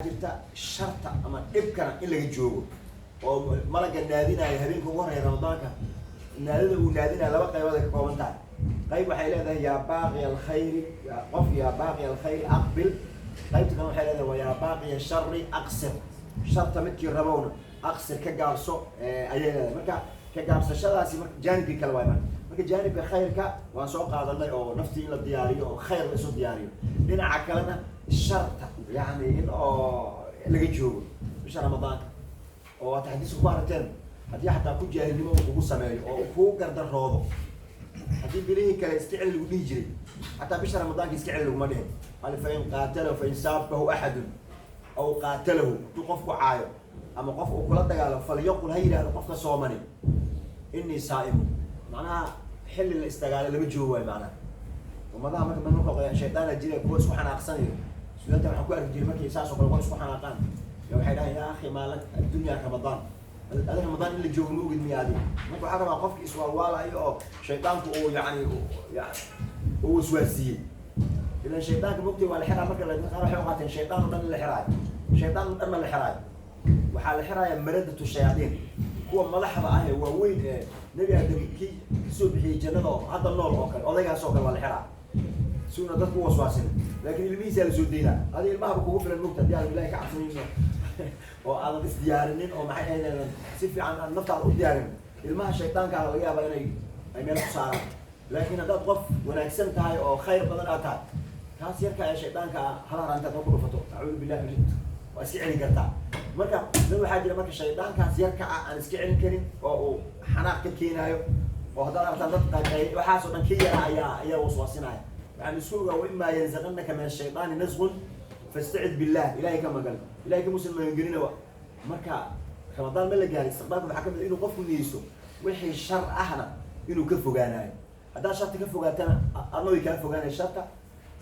jirta sharta ama dhibkana in laga joogo oo malaga naadinaya habeenka ugu horeeya ramadaanka naadida uu naadinaya laba qaybood ay ka kooban tahay qayb waxay leedahay yaa baaqi alkhayr qof yaa baaqi alkhayr aqbil qaybta kale waxay leedahay yaa baaqi sharri aqsir sharta midkii rabowna aqsir ka gaabso ayay leedahay marka ka gaabsashadaasi marka jaanibka kale waay marka jaanibka khayrka waan soo qaadanay oo naftii in la diyaariyo oo khayr la isu diyaariyo dhinaca kalena sharta يعني إنه اللي جوه مش رمضان أو تحديث كبارتين هدي حتى كل جاهل ما هو سماعي أو هو قدر راضو هدي بليه كلا يستعمل ويجري حتى مش رمضان يستعمل ومنه قال فإن قاتله فإن سابه أحد أو قاتله توقف عاية أما قف وكل دجال فليقل هيدا أنا قفنا صومني إني صائم معناها حل الاستقالة اللي بجوه معناها وما دام من نقول شيطان الجيل كويس وحنا أقصني أنت محكو أرجع جيرمك إساس وكل قوس وحناقان يا وحيد يا أخي مالك الدنيا رمضان هذا رمضان اللي جونوه بالميادي ممكن حاجة ما قفك إسوا ولا أيه شيطانك أو يعني هو وسواسي إذا شيطانك ممكن ولا حرام ممكن لكن قالوا حوقات الشيطان ودم الحراي شيطان ودم الحراي وحال الحراي مردة الشياطين هو ملاحظة أهي ووين نبي هذا كي سبحي جنة هذا النور أوكل أضيع سوق ولا حراي سونا ضد وسواسين لكن الميزة اللي سودينا هذه المهبة كوف للنقطة ديال بالله كعصنين أو بس ديارنين أو محي أنا سيف عن النقطة على ديارن المها الشيطان كان وياه بيني أمين خسارة لكن هذا طف وأنا أقسمت هاي أو خير بدل أتاك كاس يركع يا شيطان كهلا أنت تقول فتو أعوذ بالله من الشيطان وأسيعني قطع مركب لو حاجة لما الشيطان كاس يركع أنا سكعني كريم أو حناق كينايو وهذا أرتبط وحاسب أن كيا يا وسواسنا يعني سوره وإما ينزغنك من الشيطان نزغ فاستعذ بالله إلهي كما قال إلهي كمسلم ينقرنا مركا رمضان ما لقى استقبالكم حكم إنه قفوا نيسو وحي الشر أحنا إنه كفوا قاناي هذا شرط كفوا قاتنا الله يكفوا قانا الشرط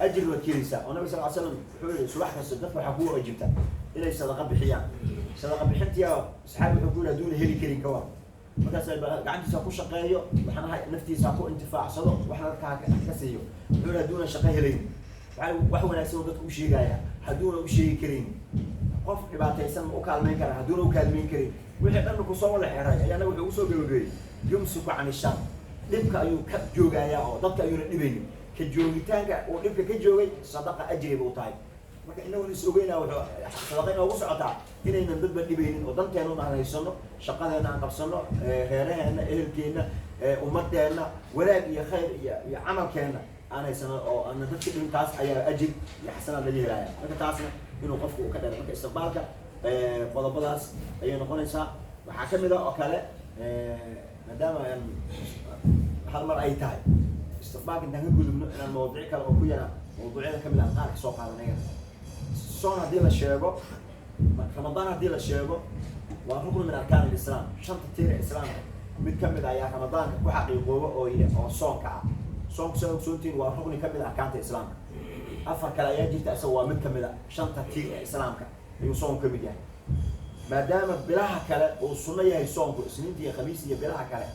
أجل وكيرسا والنبي صلى الله عليه وسلم سبحك الصدق وحقوه أجبته إلهي صدقة بحيان صدقة بحنت يا أصحابي حقونا دون هلي كريم كوان markaas gacantiisa ku shaqeeyo waxana naftiisa ku intifaacsado waxna ka kasiyo wuxuu aduuna shaqo helay wax wanaagsan dadku u sheegaya haduuna u sheegi karin qof dhibaataysan u kaalmeyn kara haduuna u kaalmeyn karin wixii dhan ku soo wada xiray ayana wuxuu soo gabagabay yumsiku an shar dhibka ayuu ka joogaya oo dadka ayuu dhibaynin ka joogitaanka oo dhibka ka joogay sadaqa ajri buu tahay marka inuu is ogeynaa wuxuu sadaqayna ugu socotaa inaynan dadba dhibaynin oo danteena aan haysano shaqadeena aan qabsano reeraheena ehelkeena ummadeena wanaag iyo khayr iyo camalkeena aan haysano oo aan dadka dhintaas ayaa ajir iyo xasanaad laga helayaa marka taasna inuu qofku ka dheero marka istiqbaalka qodobadaas ayay noqonaysaa waxaa kamid ah oo kale maadaama hal mar ay tahay istiqbaalka intaan ka gudubno inaan mawduuc kale oo ku yara mawduucyada kamid ah qaar ka soo qaadanaya صون هذه الشيء رمضان هذه الشيء وركن من أركان الإسلام شنطة تير الإسلام بتكمل أيام رمضان وحقيقة أو صون كع صون سنتين وركن يكمل أركان الإسلام أفرق لا يجي تأسوا مكمل شنطة تير الإسلام كا يصون كبير يعني ما دام بلاها كلا والسنية يصون سنين دي خميس هي بلاها كلا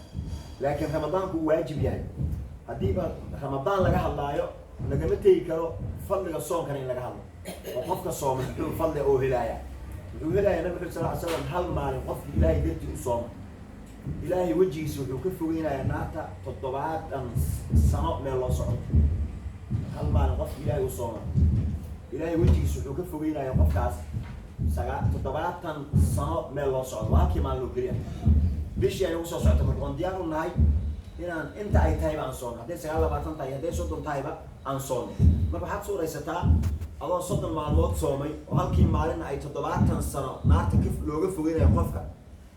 لكن رمضان هو واجب يعني هدي رمضان لقاها الله يو لقمتي كلو فضل الصوم كان لقاها الله وقفك الصوم يقول فضل أو هداية الهداية النبي صلى الله عليه وسلم هل ما قف إلهي قلت الصوم إلهي وجهي سوء وكف وينا ناتا تطبعات سنة من الله صعود هل ما قف إلهي الصوم إلهي وجهي سوء وكف وينا يقف كاس تطبعات سنة من الله صعود وهكي ما له كريم بيش يعني وصل صعود من ديانو النهاي إن أنت أي تايبة عن صوم هدي سيغالا باتن تايبة هدي صدن تايبة عن صوم ما بحط صورة يستا الله صدن معلومات صومي وهالكي مالين أي تطبعات سنة نارت كيف لوغة فوقين يقفك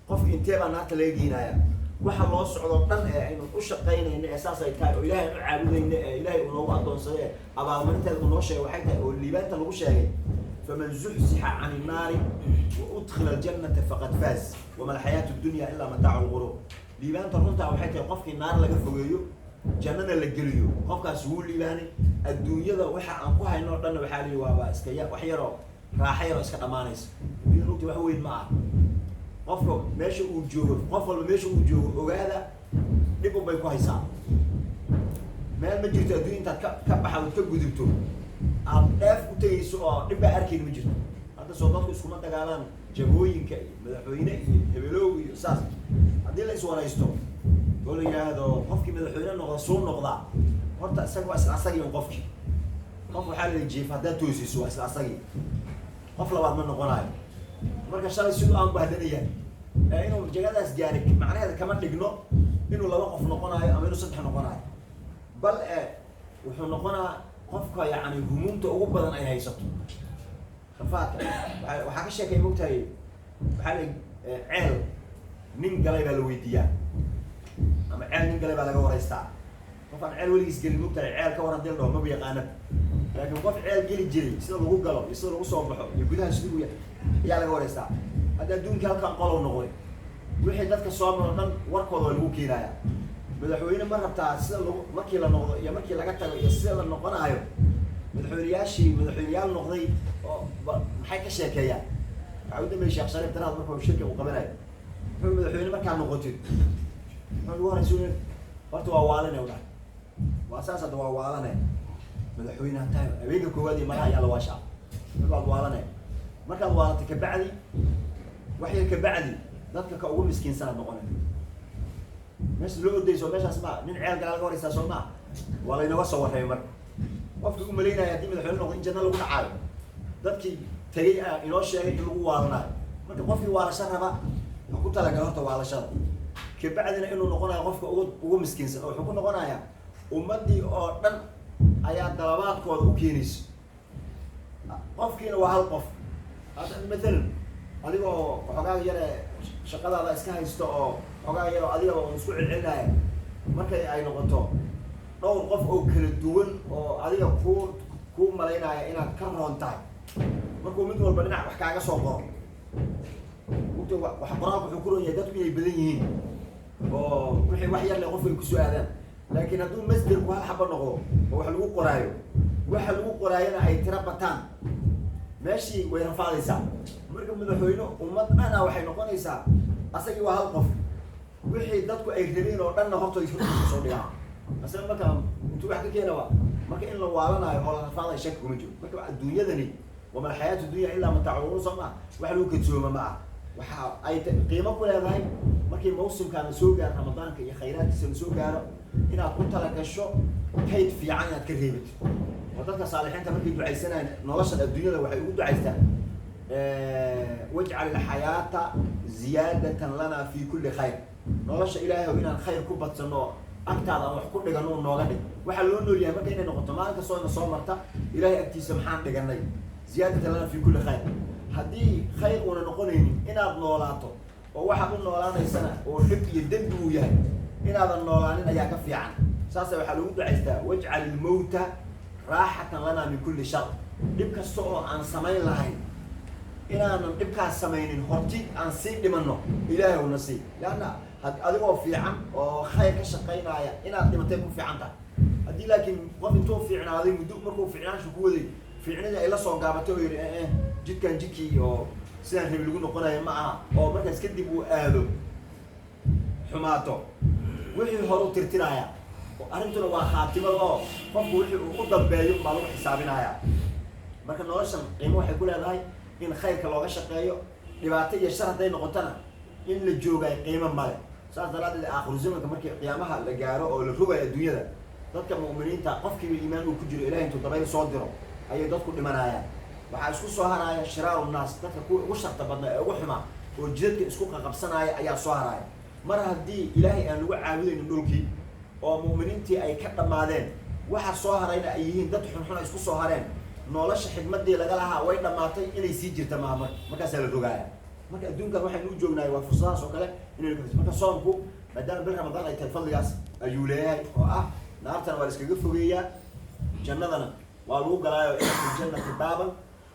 قف انتبه نارت ليقينا يا waxa loo socdo dhan ee aynu u shaqeynayno asaas ay tahay oo Ilaahay u caabudayno ee Ilaahay uu noo adoonsaday abaalmarinteeda uu noo sheegay waxay tahay oo liibaanta lagu sheegay faman zuhziha 'ani an-naari wa udkhila al-jannata faqad faz wama al-hayatu ad-dunya illa mata'u al-ghurur liibaanta runta waxay tahay qofkii naar laga fogeeyo jannada la geliyo qofkaas wuu liibaanay adduunyada waxa aan ku hayno dhan waxa la yiraahdaa iska wax yaro raaxo yaro iska dhamaanaysa runtii wax weyn ma aha qofka meesha uu joogo qof walba meesha uu joogo ogaada dib u bay ku haysaa meel ma jirto adduunta ka baxaad ka gudubto aad dheef u tagayso oo dib ba arkeen ma jirto hadda inkastoo dadku iskuma dagaalaan jagooyinka iyo madaxweyne iyo hebelow iyo saas haddii la iswaraysto oo la yidhaahdo qofkii madaxweyne noqda suu noqdaa horta isaga waa isla asagii un qofkii qof waxaa la jiif haddaad toosiso waa isla asagii qof labaad ma noqonayo marka shalay siduu aan bahdanayaan inuu jagadaas gaaray macnaheeda kama dhigno inuu 2 qof noqonayo ama inuu 3 noqonayo bal wuxuu noqonaa qofka yani humuumta ugu badan ay haysato rafaadka waxaa ka sheekay mogtahay waxaa la ceel nin galay baa la weydiiyaa ama ceel nin galay baa laga waraystaa qof aan ceel weligiis gelin mogtahay ceel ka waran dil dhaho maba yaqaanaba laakiin qof ceel geli jiray sida lagu galo iyo sida lagu soo baxo iyo gudaha siduu yahay ayaa laga waraystaa hadda adduunka halkan qolow noqday wixii dadka soo maro dhan warkooda waa lagu keenayaa madaxweyne ma rabtaa sida lagu markii la noqdo iyo markii laga tago iyo sida la noqonayo madaxweyneyaal noqday oo maxay ka sheekeeyaan waxaa u dambeeyay sheekh shariif daraad markuu shirka uu qabanayo wuxuu madaxweyne markaa noqotid wuxuu ugu horeysa horta waa waalane u dhahay waa saas hadda waa waalane madaxweyne hataa habeenka koowaad iyo malaha ayaa la waashaa markaad waalane markaad waalatay kabacdi wax yar kabacdi dadka ka ugu miskiinsanaad noqonay meesha loo odayso meeshaas ma nin ceel galaa laga wareysaa soo maa waa laynaga soo warreeyay marka qofkii u malaynaya haddii madaxweyne noqdo in janno lagu dhacaayo dadkii tegay inoo sheegay in lagu waalanayo marka qofkii waalasho raba ha ku talagala horta waalashada kabacdina inuu noqonayo qofka ugu miskiinsan oo wuxuu ku noqonayaa ummaddii oo dhan ayaa dalabaadkooda u keenaysa qofkiina waa hal qof hadda matalan adigoo xogaaga yare shaqadaada iska haysto oo xogaaga yare adigaba un isku celcelinaya markay ay noqoto dhowr qof oo kala duwan oo adiga kuu malaynaya inaad ka roon tahay markuu mid walba dhinac wax kaaga soo qoro wax qoraalku wuxuu ku roon yahay dadku inay badan yihiin oo wixii wax yar leh qof ay kusoo aadaan laakiin hadduu masderku hal xaba noqdo oo wax lagu qoraayo waxa lagu qoraayana ay tira bataan meeshii way rafaadaysaa marka madaxweyne ummad dhana waxay noqonaysaa asagii waa hal qof wixii dadku ay rabeen oo dhanna hortooda soo dhigaan asaga marka intuu wax ka keenaba marka in la waalanayo oo la rafaadayo shaki kuma jiro marka adduunyadani wama alxayaatu dunya ilaa mataacuun soo maa wax lagu kadsooma ma ah waxa ay qiimo ku leedahay markii mawsimkaana soo gaaro ramadaanka iyo khayraadkiisa la soo gaaro inaad ku talagasho kayd fiican inaad ka reebid oo dadka saalixiinta markay ducaysanayaan nolosha adduunyada waxay ugu ducaystaan wajcal alxayaata ziyaadatan lana fi kulli khayr nolosha ilaahay oo inaan khayr ku badsano agtaada aan wax ku dhigano nooga dhig waxaa loo nool yahay marka inay noqoto maalin kastoo ina soo marta ilaahay agtiisa maxaan dhiganay ziyaadatan lana fi kulli khayr haddii khayr uuna noqonaynin inaad noolaato oo waxaad u noolaanaysana oo dhib iyo dembi uu yahay inaadan noolaanin ayaa ka fiican saasa waxaa lagu ducaystaa wajcal ilmowta raaxatan lana min kulli shar dhib kasta oo aan samayn lahayn inaanan dhibkaas samaynin horti aan sii dhimanno ilaahay una sii leanna adigoo fiican oo khayr ka shaqaynaya inaad dhimatay ku fiican tahay haddii laakiin qof intuu fiicnaaday muddo markuu fiicnaanshu ku waday fiicnidii ay la soo gaabatay oo yidhi jidkan jidkii oo sidaan rabi lagu noqonayo ma aha oo markaas kadib uu aado xumaato wixii hore u tirtiraya arrintuna waa khaatimada oo qofku wixii uu u dambeeyo baa lagu xisaabinaya marka noloshan qiimo waxay ku leedahay in khayrka looga shaqeeyo dhibaato iyo shar hadday noqotona in la joogay qiimo male saas daraadeed aakhiru zamanka markii qiyaamaha la gaaro oo la rogayo adduunyada dadka mu'miniinta qofkiiba iimaan uu ku jiro ilaahay intuu dabayl soo diro ayay dadku dhimanayaan waxaa isku soo haraya shiraaru naas dadka kuwa ugu sharta badna ee ugu xumaa oo jidadka isku qaqabsanaya ayaa soo haraya mar haddii ilaahay aan lagu caabudaynin dhulkii oo mu'miniintii ay ka dhammaadeen waxa soo harayna ay yihiin dad xunxun ay isku soo hareen nolosha xigmadii laga lahaa way dhammaatay inay sii jirta maaha markaasaa la rogaaya marka adduunkan waxaynu u joognahay waa fursadahaas oo kale inaynu ka marka soomku maadaama bil ramadaan ay tahay fadligaas ayuu leeyahay oo ah naartana waa la iskaga fogeeyaa jannadana waa lagu galaayo ina fi jannati baaban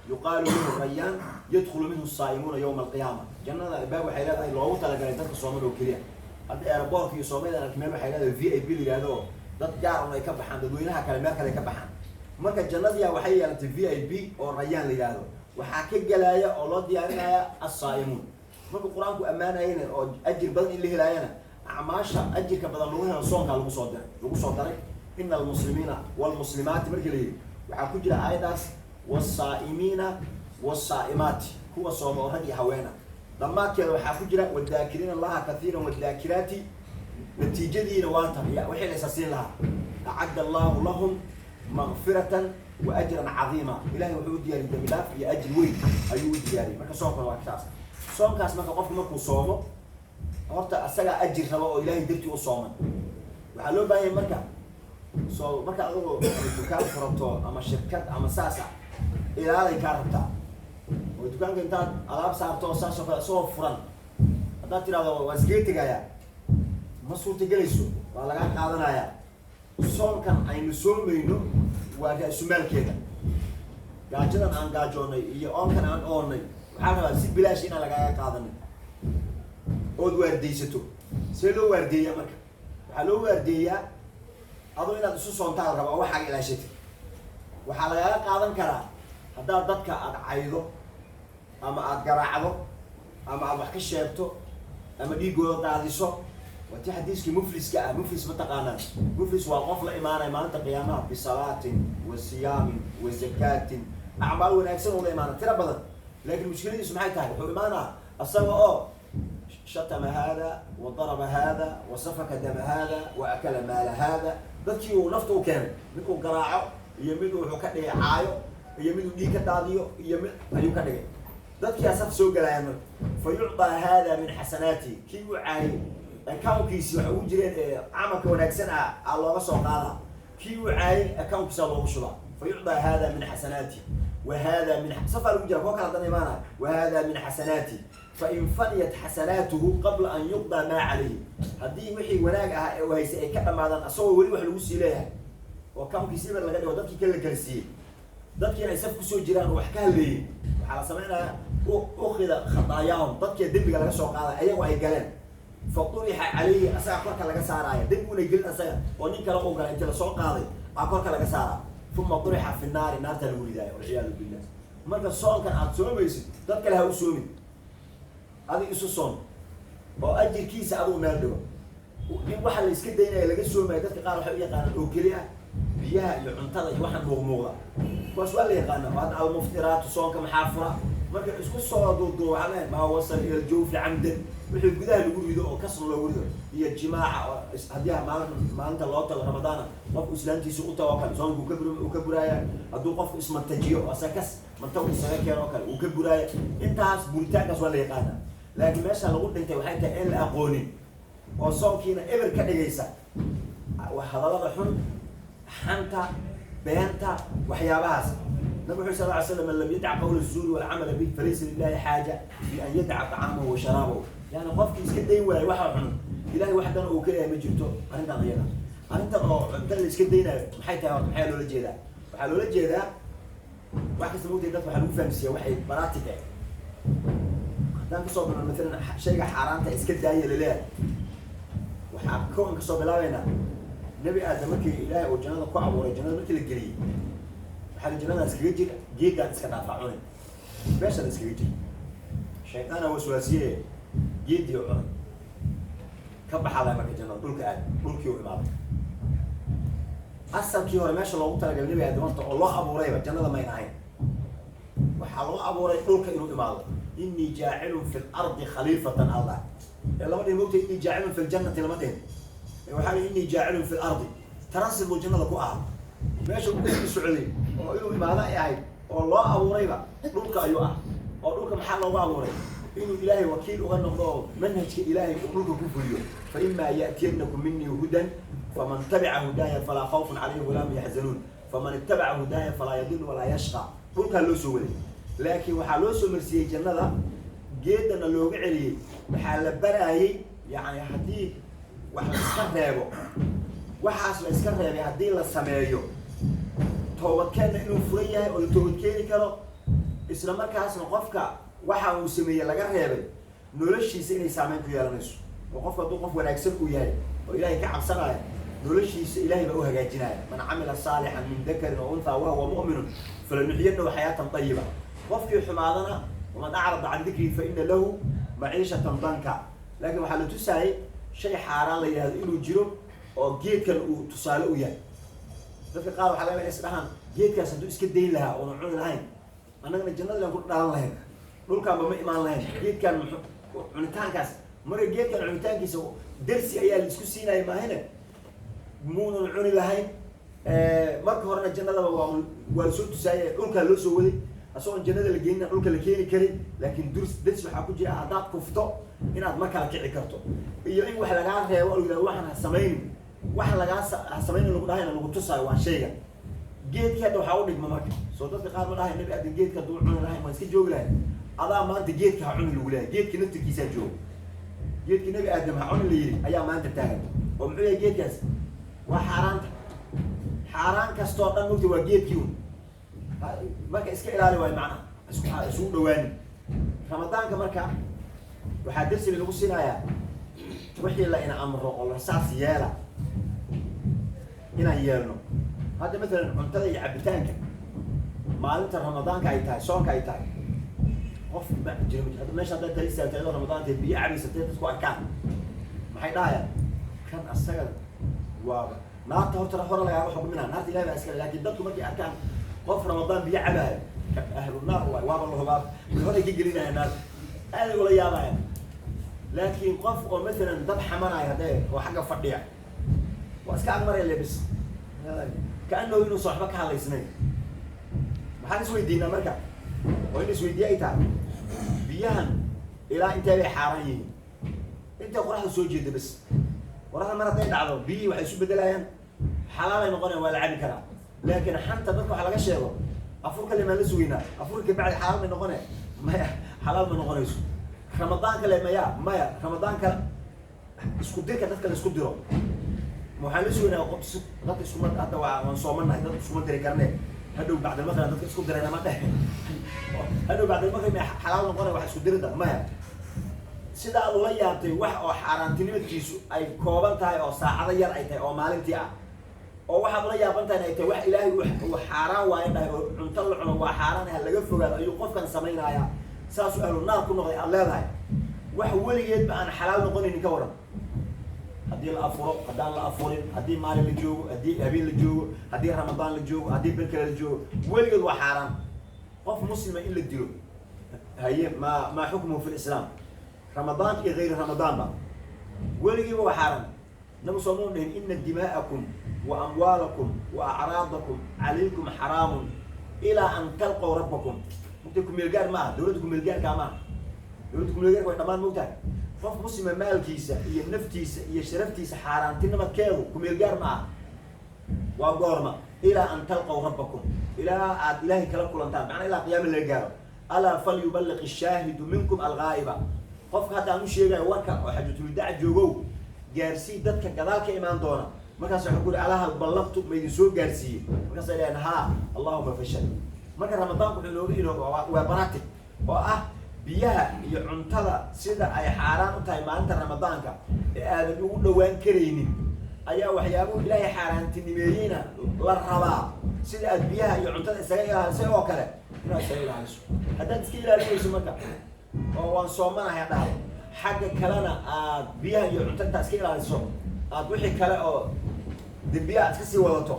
yuqaalu minhu rayaan yadkhulu minhu saa'imuuna yawma alqiyaama jannada baab waxay leedahay loogu talagalay dadka soomada oo keliya hadda airboortka iyo soomaaliya meel waxay leedahay VIP la yidhaahdo oo dad gaar un ay ka baxaan dadweynaha kale meel kale ay ka baxaan marka jannadiya waxay yeelatay VIP oo rayaan la yidhaahdo waxaa ka gelaya oo loo diyaarinaya as-saa'imuun marka qur-aanku ammaanayna oo ajir badan in la helaayana acmaasha ajirka badan lagu helo soonkaa lagu soo daray ina almuslimiina walmuslimaati markii la yidhi waxaa ku jira aayadaas والصائمين والصائمات هو صوم ورجي هوانا لما كانوا حاكجرا والذاكرين الله كثيرا والذاكرات نتيجة دي نوانتا وحي الأساسين لها أعد الله لهم مغفرة وأجرا عظيما إلهي وحود دياري دملاف يا أجر وين أيود دياري مركا صوم كان واكتاس صوم كاس مركا قف مركو صومه horta asaga ajir rabo oo ilaahay dartii u sooman waxa loo baahay marka marka adigu dukaan furato ama shirkad ama saasa ilaalay ka rabtaa oo dukaanka intaad alaab saarto saasoo kale soo furan haddaad tiraahdo waa isgeetigaya ma suurtagelayso waa laga qaadanaya soonkan aynu soomayno waa raasumaalkeeda gaajadan aan gaajoonay iyo oonkan aan oonnay waxaa rabaa si bilaash inaan lagaga qaadanin ood waardeysato see loo waardeeyaa marka waxaa loo waardeeyaa adoo inaad isu soontaa raba oo waxaaga ilaashatay waxaa lagaga qaadan karaa haddaad dadka aad caydo ama aad garaacdo ama aad wax ka sheegto ama dhiigooda daadiso waa tii xadiiskii mufliska ah muflis ma taqaanaan muflis waa qof la imaanaya maalinta qiyaamaha bisalaatin wa siyaamin wa zakaatin acmaal wanaagsan uu la imaana tira badan laakiin mushkiladiisu maxay tahay wuxuu imaanaa asaga oo شتم هذا وضرب هذا وسفك دم هذا وأكل مال هذا dadkii uu nafta u keenay miduu garaaco iyo mid uu ka dhigay caayo iyo mid uu dhiig ka daadiyo iyo mid ayuu ka dhigay dadkii asaf soo galayaan marka fayucda hada min xasanaati kii uu caayay accountkiisi waxa uu jireen camalka wanaagsan ah looga soo qaadaa kii uu caayay accountkiisa loogu shubaa fayucda hada min xasanaati وهذا من سفر وجهه وكان هذا إيمانه وهذا من حسناتي فإن فنيت حسناته قبل أن يقضى ما عليه هذه وحي وناجها وهي سيكتب مع ذا أصور ولي وحلو إليها وكم كيسير لقد ودتك كل كرسي ضدك أنا يسفك سوى جيران وحكاه لي وحلا سمعنا أخذ خطاياهم ضدك الدب قال سوق هذا أيه وهي قالن فطرح عليه أسا أقولك لك سارة دب ونجل أسا ونيك رقم قال أنت لسوق هذا أقولك لك سارة ثم طرح في النار تلوي والعياذ بالله مركز الصوم كان عاد سومي بيسي ضدك لها وسومي هذه إيش الصوم وأجل كيس أبو مالدو وين واحد اللي يسكت دينا يلاقي سومي ضدك قالوا حبيبي قالوا أوكليا بيها يعنتظر واحد مغمورة وسؤال اللي قالنا بعد أو مفترات وصوم كم حافرة مركز إيش كل صوم ضده على ما وصل إلى الجوف عمدا مثل الجدار اللي يقول يدو كسر لو يقول هي الجماعة هديها ما أنت الله تعالى رمضان قف إسلامتي سقوط وكل زون وكبرايا أدو قف اسم التجيء أساكس من تو السلاك يا راكل وكبرايا أنت عاس بولتاك ولا يقانا لكن ماشي على قول أنت وحيد إلا أقوني وصوم كينا إبر كده جيسا وهذا لا حن حنتا بينتا وحياباس النبي صلى الله عليه وسلم من لم يدع قول الزور والعمل به فليس لله حاجة بأن يدع طعامه وشرابه يعني قفك إسكدين ولا واحد حنون إلهي واحد أنا أوكيه مجرته أنت غيره أنت اللي إسكدين حياته ولا جيدا وحلو جيدا واحد سموه تيدا وحلو فمسيا واحد مراتك دام كصوب مثلا شيء حرام تإسكد داية لله وحكون كصوب لاوينا نبي آدم كي إلهي وجنانا قعب ورجنانا مثل الجري حال الجنانا إسكريجي جيد قاعد إسكت عفعوني بيش الإسكريجي شيطان وسواسية جيد يوعون كبح على مكة جنانا دول كيو إمام أصلا كيو ماشي الله تعالى قال نبي آدم أنت الله أبو ريبة جنانا ما ينعين وحال الله أبو ريبة دول كيو إمام إني جاعل في الأرض خليفة الله لما يقول إني جاعل في الجنة لما تين وحال إني جاعل في الأرض ترسل الجنة لكو ماشي ممكن السعودي وإنه إمامة يعني والله أبو ريبة دولك أيوة أو دولك محل الله أبو ريبة إنه إلهي وكيل وغنى الله منهج إلهي دولك كفريو فإما يأتينكم مني هدى فمن تبع هدايا فلا خوف عليهم ولا هم يحزنون فمن اتبع هدايا فلا يضل ولا يشقى دولك اللوسو ولي لكن وحالوسو مرسي جنة جيدا لو علي محل براي يعني حديث وحنا نسكرهبو waxaas la iska reebay hadii la sameeyo toobadkeena inuu furan yahay oo toobadkeeni karo isla markaasna qofka waxa uu sameeyay laga reebay noloshiisa inay saameyn ku yeelanayso oo qofka hadduu qof wanaagsan u yahay oo ilaahay ka cabsanaya noloshiisa ilaahay baa u hagaajinaya man camila saalihan min dakarin oo untha wa huwa mu'min falanuhyiyannahu hayatan tayyiba qofkii xumaadana ومن أعرض عن ذكري فإن له معيشة ضنكا لكن waxa la tusay shay xaaraan la yiraahdo inuu jiro oo geedkan uu tusaale u yahay dadka qaar waxa laga is dhahan geedkaas haduu iska deyn lahaa oo cun lahayn annagana jannada aan ku dhalan lahayn dhulkaanba ma imaan lahayn geedkan cunitaankaas marka geedkan cunitaankiisa darsi ayaa la isku siinaya maahine muunan cuni lahayn marka horena jannadaba waa la soo tusaayay dhulkaa loo soo waday asagoon jannada la geenina dhulka la keeni karin laakiin darsi waxaa ku jira haddaad kufto inaad mar kala kici karto iyo in wax lagaa reebo oo yidhahdo waxaan ha samaynin wax lagaa samaynin lagu dhahayna lagu tusaayo waa shayga geedkii hadda waxaa u dhigma marka soo dadka qaar ma dhahay nabi aadan geedka hadduu cuni lahayn waa iska joogi lahay adaa maanta geedka ha cuni lagu leeyahay geedka naftirkiisaa jooga geedkii nabi aadam ha cuni la yidhi ayaa maanta taagan oo muxuu yahay geedkaas waa xaaraanta xaaraan kastoo dhan mugta waa geedkii un marka iska ilaali waayo macnaha isugu dhawaani ramadaanka marka waxaa darsiga lagu siinayaa wixii la ina amro oo la saas yeela inaan yeelno hadda matalan cuntada iyo cabitaanka maalinta ramadaanka ay tahay soonka ay tahay qof ma jiro meesha haddaad kala istaagtay ramadaanka biyo cabaysatay dadku arkaan maxay dhahayaan kan asaga waaba naarta horta hore lagaaga xukuminaa naarta ilahi baa iskale laakiin dadku markay arkaan qof ramadaan biyo cabaayo ahlu naar waay waaba lahubaab horay ka gelinaya naar aaday ula yaabaya laakiin qof oo matalan dad xamanaya haddee oo xagga fadhiya waa iska agmaraya lebis kaanahu inuu sooxba ka hadlaysnayn maxaan isweydiinaa marka oo in isweydiiye ay tahay biyahan ilaa intee bay xaaraan yihiin intay qoraxda soo jeeda bas qoraxda mar hadday dhacdo biyihii waxay isu bedelayaan xalaalay noqonayaan waa la cabi karaa laakiin xanta dadka waxa laga sheego afurka le maan la sugaynaa afurka bacdi xalaal may noqonaya maya xalaal ma noqonayso ramadaanka le maya ramadaanka isku dirka dadka la isku diro waxaan la sugaynaa dadka iskuma hadda waan soomanahay dadka iskuma diri karne hadhow bacdalmaqrib dadka isku dirayna ma dhehe hadhow bacdalmaqrib may xalaal noqonaya wax isku dirida maya sida aad ula yaabtay wax oo xaaraantinimadkiisu ay kooban tahay oo saacado yar ay tahay oo maalintii ah oo waxaad ula yaaban tahay ay tahay wax ilaahay uu xaaraan waayo dhahay oo cunto la cuno waa xaaraan ah laga fogaado ayuu qofkan samaynayaa saasuu ahlu naar ku noqday aad leedahay wax weligeedba aan xalaal noqonaynin ka waran haddii la afuro haddaan la afurin haddii maalin la joogo haddii habeen la joogo haddii ramadaan la joogo haddii bil kale la joogo weligeed waa xaaraan qof muslima in la dilo haye maa xukmuhu fi lislaam ramadaan iyo gayri ramadaanba weligiiba waa xaaraan nabi soo muu dhihin ina dimaa'akum wa amwaalakum wa acraadakum calaykum xaraamun ilaa an talqow rabbakum mugtay kumeelgaar maaha dawladda kumeelgaarkaa maaha dawladda kumeelgaarka way dhammaan mogtahay qof muslima maalkiisa iyo naftiisa iyo sharaftiisa xaaraantinimadkeedu kumeelgaar ma aha waa goorma ilaa an talqow rabbakum ilaa aad ilaahay kala kulantaan macnaa ilaa qiyaama laga gaaro alaa falyuballiq ishaahidu minkum alghaa'iba qofka hadda aan u sheegayo warka oo xajatulwidaac joogow gaarsii dadka gadaal ka imaan doona markaas waxaan ku yidhi alaa hal ballaqtu ma idin soo gaarsiiyey markaas ay leeyahan haa allahuma fashal marka ramadaanku wuxuu inooga inooga waa baratic oo ah biyaha iyo cuntada sida ay xaaraan u tahay maalinta ramadaanka ee aadan ugu dhawaan karaynin ayaa waxyaabuhu ilaahay xaaraantinimeeyeyna la rabaa sida aad biyaha iyo cuntada isaga ilaalisay oo kale inaad isaga ilaaliso haddaad iska ilaalinayso marka oo waan soomanahay dhahdo xagga kalena aad biyaha iyo cunto intaad iska ilaaliso aad wixii kale oo dembiya aad iska sii wadato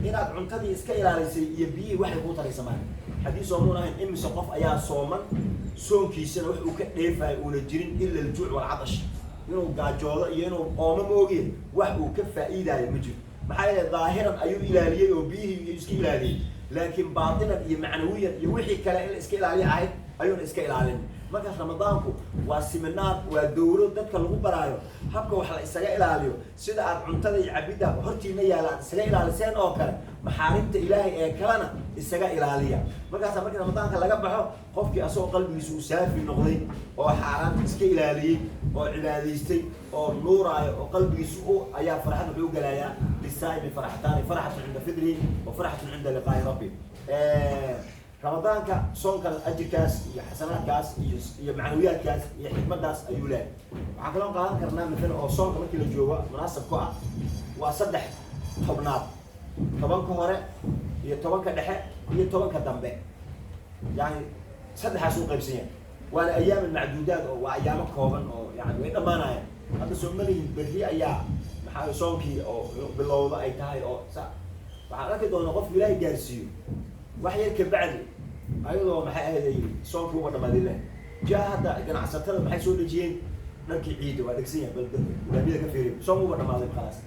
inaad cuntadii iska ilaalisay iyo biyihii waxay kuu taraysa maaha haddii soomuun ahayn imise qof ayaa sooman soonkiisana wax uu ka dheefayo uuna jirin ila aljuuc walcadash inuu gaajoodo iyo inuu oomo moogiye wax uu ka faa'iidaayo ma jiro maxaa yeele daahiran ayuu ilaaliyey oo biyihii iska ilaaliyey laakiin baatinan iyo macnawiyan iyo wixii kale in la iska ilaaliya ahayd ayuuna iska ilaalin markaas ramadaanku waa siminaar waa dawro dadka lagu baraayo habka wax la isaga ilaaliyo sida aad cuntada iyo cabidda hortiina yaalla aad isaga ilaaliseen oo kale maxaarimta ilaahay ee kalena isaga ilaaliya markaasa markii ramadaanka laga baxo qofkii asagoo qalbigiisa uu saafi noqday oo xaaraanta iska ilaaliyey oo cibaadaystay oo nuuraayo oo qalbigiisa ayaa farxad wuxuu galayaa lisaa'imi farxataani farxatun cinda fidrihi wa farxatun cinda liqaa'i rabbi ramadaanka soonkan ajirkaas iyo xasanaadkaas iyo macnawiyaadkaas iyo xikmadaas ayuu leehay waxaan kaloo qaadan karnaa mithal oo soonka markii la joogo munaasab ku ah waa 3 tobnaad 10 hore iyo 10 dhexe iyo 10 dambe yani 3 u qaybsan yahay waana ayaam macduudaad oo waa ayaamo kooban oo yani way dhamaanayaan hadda soomalihin berri ayaa maxaa soonkii oo bilowda ay tahay oo waxaan arki doonaa qof ilaahay gaarsiiyo wax yar ka bacdi ayadoo maxay ahayd soonkii uba dhamaaday leh jaa hadda ganacsatada maxay soo dhejiyeen dharkii ciidda waa dhegsan yahay bal laamida ka fiiriyo soon uba dhamaaday khalaas